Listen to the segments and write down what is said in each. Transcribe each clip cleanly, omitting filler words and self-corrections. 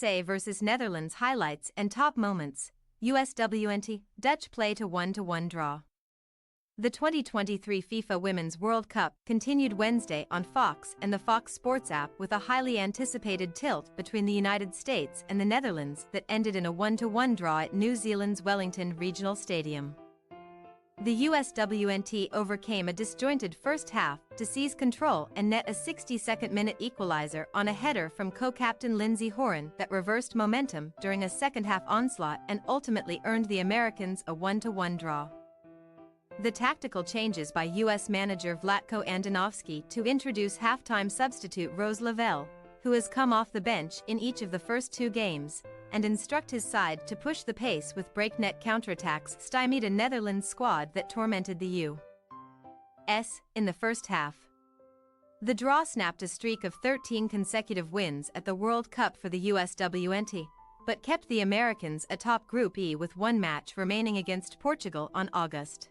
USA vs Netherlands highlights and top moments. USWNT, Dutch play to 1-1 draw. The 2023 FIFA Women's World Cup continued Wednesday on Fox and the Fox Sports app with a highly anticipated tilt between the United States and the Netherlands that ended in a 1-1 draw at New Zealand's Wellington Regional Stadium. The USWNT overcame a disjointed first half to seize control and net a 62nd-minute equalizer on a header from co-captain Lindsey Horan that reversed momentum during a second-half onslaught and ultimately earned the Americans a 1-1 draw. The tactical changes by U.S. manager Vlatko Andonovski to introduce halftime substitute Rose Lavelle, who has come off the bench in each of the first two games, and instruct his side to push the pace with breakneck counterattacks stymied a Netherlands squad that tormented the U.S. in the first half. The draw snapped a streak of 13 consecutive wins at the World Cup for the USWNT, but kept the Americans atop Group E with one match remaining against Portugal on August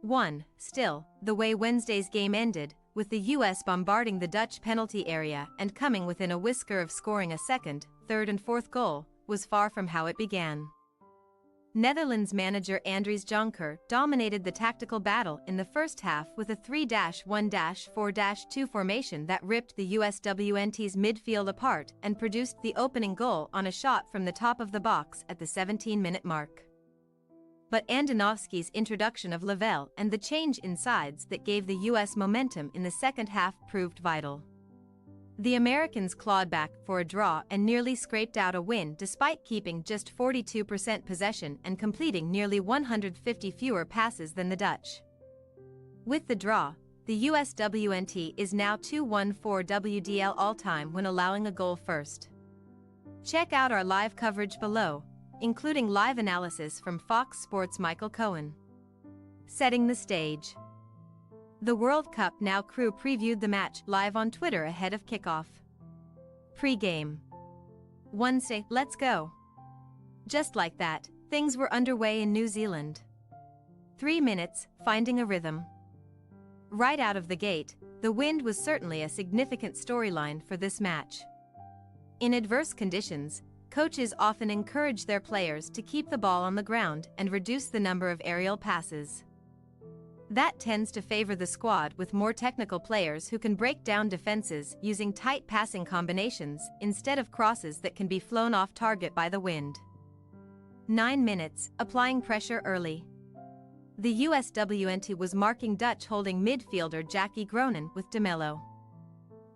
1. Still, the way Wednesday's game ended, with the US bombarding the Dutch penalty area and coming within a whisker of scoring a second, third and fourth goal, was far from how it began. Netherlands manager Andries Jonker dominated the tactical battle in the first half with a 3-1-4-2 formation that ripped the USWNT's midfield apart and produced the opening goal on a shot from the top of the box at the 17-minute mark. But Andonovski's introduction of Lavelle and the change in sides that gave the US momentum in the second half proved vital. The Americans clawed back for a draw and nearly scraped out a win despite keeping just 42% possession and completing nearly 150 fewer passes than the Dutch. With the draw, the USWNT is now 2-1 for WDL all-time when allowing a goal first. Check out our live coverage below, including live analysis from Fox Sports' Michael Cohen. Setting the stage. The World Cup Now crew previewed the match live on Twitter ahead of kickoff. Pre-game. Wednesday, let's go. Just like that, things were underway in New Zealand. 3 minutes, finding a rhythm. Right out of the gate, the wind was certainly a significant storyline for this match. In adverse conditions, coaches often encourage their players to keep the ball on the ground and reduce the number of aerial passes. That tends to favor the squad with more technical players who can break down defenses using tight passing combinations instead of crosses that can be flown off target by the wind. 9 minutes, applying pressure early. The USWNT was marking Dutch holding midfielder Jackie Groenen with De Mello.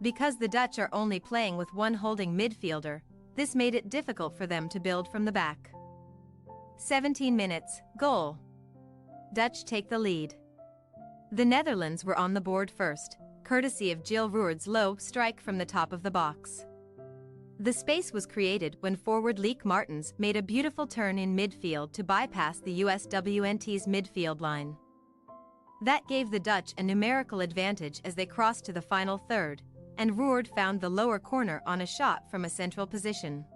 Because the Dutch are only playing with one holding midfielder, this made it difficult for them to build from the back. 17 minutes, goal. Dutch take the lead. The Netherlands were on the board first, courtesy of Jill Roord's low strike from the top of the box. The space was created when forward Lieke Martens made a beautiful turn in midfield to bypass the USWNT's midfield line. That gave the Dutch a numerical advantage as they crossed to the final third, and Roord found the lower corner on a shot from a central position.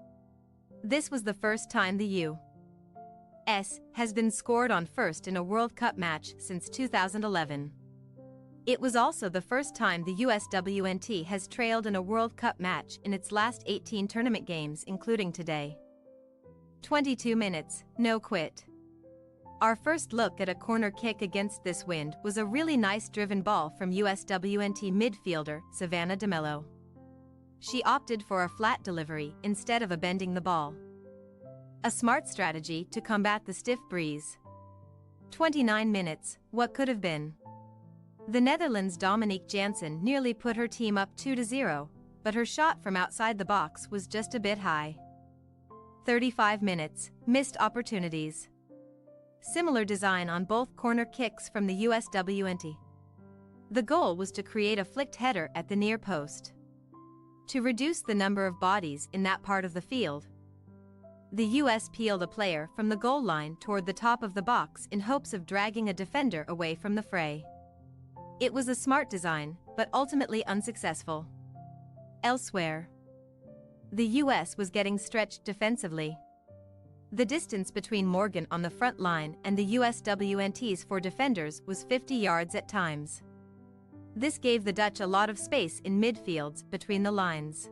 This was the first time the U.S. has been scored on first in a World Cup match since 2011. It was also the first time the USWNT has trailed in a World Cup match in its last 18 tournament games including today. 22 minutes, no quit. Our first look at a corner kick against this wind was a really nice driven ball from USWNT midfielder Savannah De Mello. She opted for a flat delivery instead of bending the ball. A smart strategy to combat the stiff breeze. 29 minutes, what could have been? The Netherlands' Dominique Janssen nearly put her team up 2-0, but her shot from outside the box was just a bit high. 35 minutes, missed opportunities. Similar design on both corner kicks from the USWNT. The goal was to create a flicked header at the near post. To reduce the number of bodies in that part of the field, the US peeled a player from the goal line toward the top of the box in hopes of dragging a defender away from the fray. It was a smart design, but ultimately unsuccessful. Elsewhere, the US was getting stretched defensively. The distance between Morgan on the front line and the USWNT's 4 defenders was 50 yards at times. This gave the Dutch a lot of space in midfields between the lines.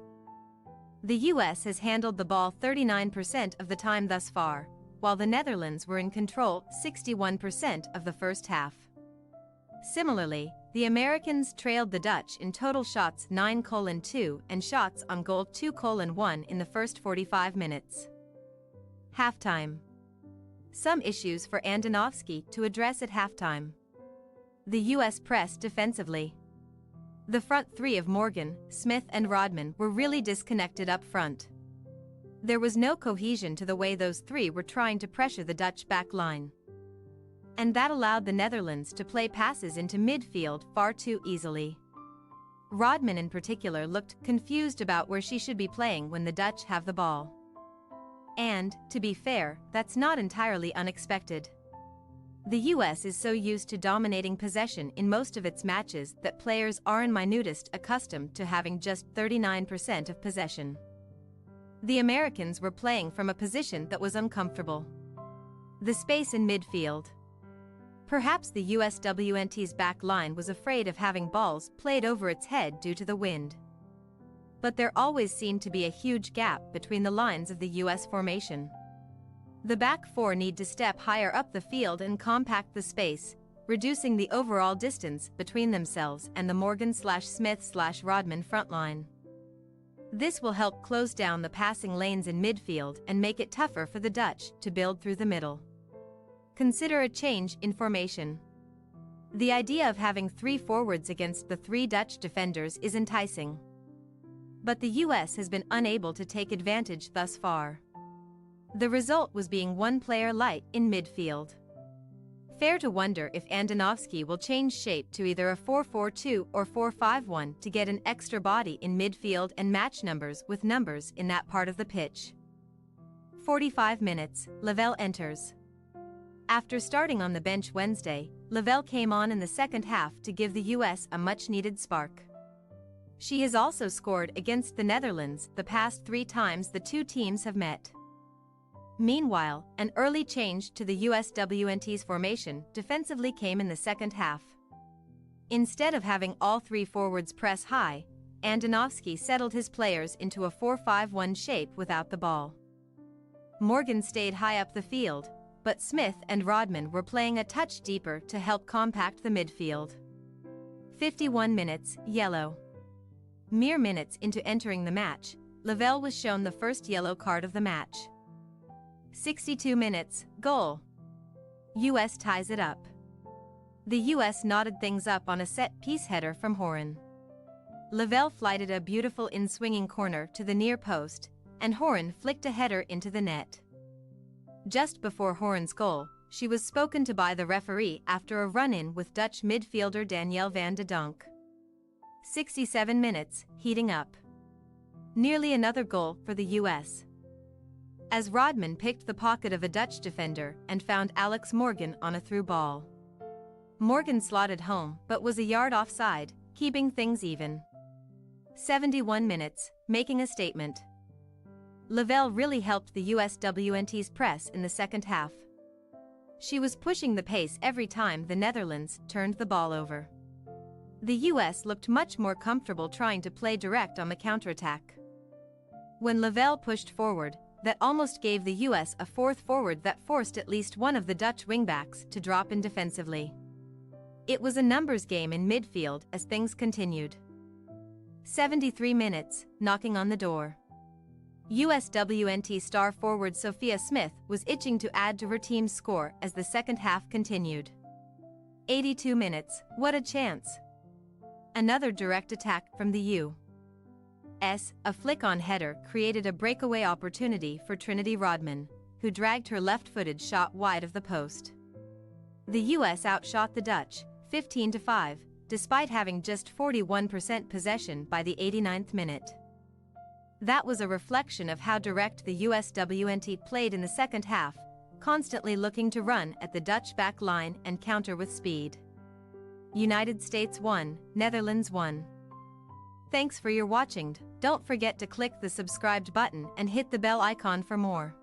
The US has handled the ball 39% of the time thus far, while the Netherlands were in control 61% of the first half. Similarly, the Americans trailed the Dutch in total shots 9-2 and shots on goal 2-1 in the first 45 minutes. Halftime. Some issues for Andonovski to address at halftime. The US pressed defensively. The front three of Morgan, Smith and Rodman were really disconnected up front. There was no cohesion to the way those three were trying to pressure the Dutch back line. And that allowed the Netherlands to play passes into midfield far too easily. Rodman in particular looked confused about where she should be playing when the Dutch have the ball. And, to be fair, that's not entirely unexpected. The US is so used to dominating possession in most of its matches that players are in minutest accustomed to having just 39% of possession. The Americans were playing from a position that was uncomfortable. The space in midfield. Perhaps the USWNT's back line was afraid of having balls played over its head due to the wind. But there always seemed to be a huge gap between the lines of the US formation. The back four need to step higher up the field and compact the space, reducing the overall distance between themselves and the Morgan/Smith/Rodman front line. This will help close down the passing lanes in midfield and make it tougher for the Dutch to build through the middle. Consider a change in formation. The idea of having three forwards against the three Dutch defenders is enticing. But the US has been unable to take advantage thus far. The result was being one player light in midfield. Fair to wonder if Andonovski will change shape to either a 4-4-2 or 4-5-1 to get an extra body in midfield and match numbers with numbers in that part of the pitch. 45 minutes, Lavelle enters. After starting on the bench Wednesday, Lavelle came on in the second half to give the US a much-needed spark. She has also scored against the Netherlands the past 3 times the two teams have met. Meanwhile, an early change to the USWNT's formation defensively came in the second half. Instead of having all three forwards press high, Andonovski settled his players into a 4-5-1 shape without the ball. Morgan stayed high up the field, but Smith and Rodman were playing a touch deeper to help compact the midfield. 51 minutes, yellow. Mere minutes into entering the match, Lavelle was shown the first yellow card of the match. 62 minutes, goal. US ties it up. The US knotted things up on a set-piece header from Horan. Lavelle flighted a beautiful in-swinging corner to the near post, and Horan flicked a header into the net. Just before Horan's goal, she was spoken to by the referee after a run-in with Dutch midfielder Danielle van de Donk. 67 minutes, heating up. Nearly another goal for the US. As Rodman picked the pocket of a Dutch defender and found Alex Morgan on a through ball. Morgan slotted home but was a yard offside, keeping things even. 71 minutes, making a statement. Lavelle really helped the USWNT's press in the second half. She was pushing the pace every time the Netherlands turned the ball over. The US looked much more comfortable trying to play direct on the counterattack. When Lavelle pushed forward, that almost gave the US a fourth forward that forced at least one of the Dutch wingbacks to drop in defensively. It was a numbers game in midfield as things continued. 73 minutes, knocking on the door. USWNT star forward Sophia Smith was itching to add to her team's score as the second half continued. 82 minutes, what a chance. Another direct attack from the U.S. A flick-on header created a breakaway opportunity for Trinity Rodman, who dragged her left-footed shot wide of the post. The U.S. outshot the Dutch, 15-5, despite having just 41% possession by the 89th minute. That was a reflection of how direct the USWNT played in the second half, constantly looking to run at the Dutch back line and counter with speed. United States 1, Netherlands 1. Thanks for your watching. Don't forget to click the subscribed button and hit the bell icon for more.